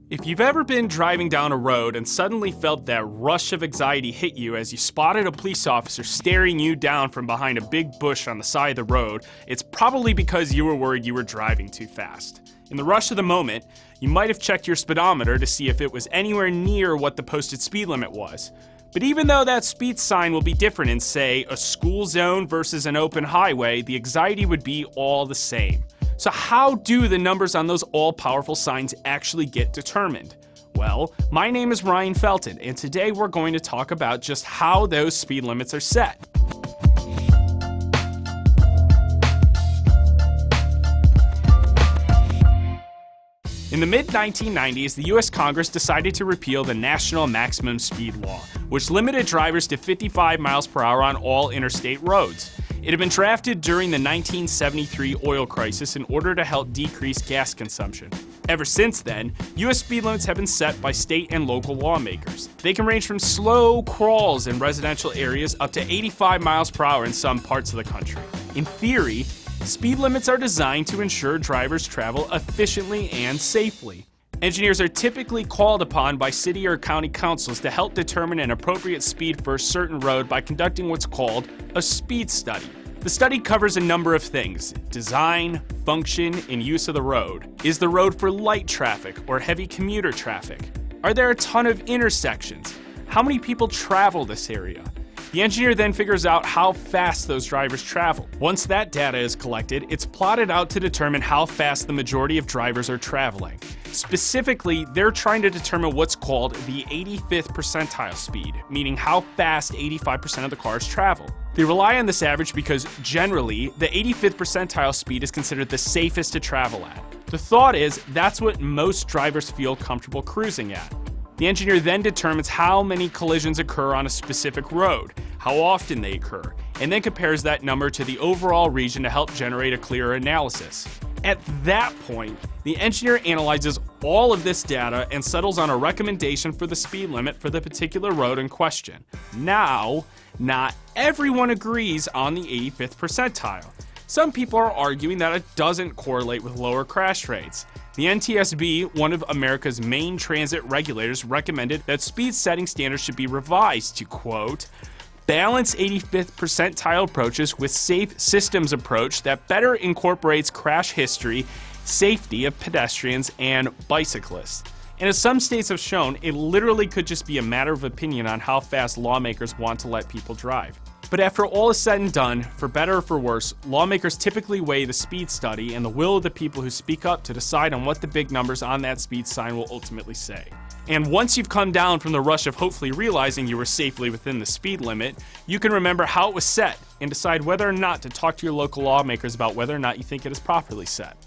If you've ever been driving down a road and suddenly felt that rush of anxiety hit you as you spotted a police officer staring you down from behind a big bush on the side of the road, it's probably because you were worried you were driving too fast. In the rush of the moment, you might have checked your speedometer to see if it was anywhere near what the posted speed limit was. But even though that speed sign will be different in, say, a school zone versus an open highway, the anxiety would be all the same. So how do the numbers on those all-powerful signs actually get determined? Well, my name is Ryan Felton, and today we're going to talk about just how those speed limits are set. In the mid-1990s, the US Congress decided to repeal the National Maximum Speed Law, which limited drivers to 55 miles per hour on all interstate roads. It had been drafted during the 1973 oil crisis in order to help decrease gas consumption. Ever since then, US speed limits have been set by state and local lawmakers. They can range from slow crawls in residential areas up to 85 miles per hour in some parts of the country. In theory, speed limits are designed to ensure drivers travel efficiently and safely. Engineers are typically called upon by city or county councils to help determine an appropriate speed for a certain road by conducting what's called a speed study. The study covers a number of things: design, function, and use of the road. Is the road for light traffic or heavy commuter traffic? Are there a ton of intersections? How many people travel this area? The engineer then figures out how fast those drivers travel. Once that data is collected, it's plotted out to determine how fast the majority of drivers are traveling. Specifically, they're trying to determine what's called the 85th percentile speed, meaning how fast 85% of the cars travel. They rely on this average because, generally, the 85th percentile speed is considered the safest to travel at. The thought is that's what most drivers feel comfortable cruising at. The engineer then determines how many collisions occur on a specific road, how often they occur, and then compares that number to the overall region to help generate a clearer analysis. At that point, the engineer analyzes all of this data and settles on a recommendation for the speed limit for the particular road in question. Now, not everyone agrees on the 85th percentile. Some people are arguing that it doesn't correlate with lower crash rates. The NTSB, one of America's main transit regulators, recommended that speed setting standards should be revised to, quote, balance 85th percentile approaches with safe systems approach that better incorporates crash history, safety of pedestrians and bicyclists. And as some states have shown, it literally could just be a matter of opinion on how fast lawmakers want to let people drive. But after all is said and done, for better or for worse, lawmakers typically weigh the speed study and the will of the people who speak up to decide on what the big numbers on that speed sign will ultimately say. And once you've come down from the rush of hopefully realizing you were safely within the speed limit, you can remember how it was set and decide whether or not to talk to your local lawmakers about whether or not you think it is properly set.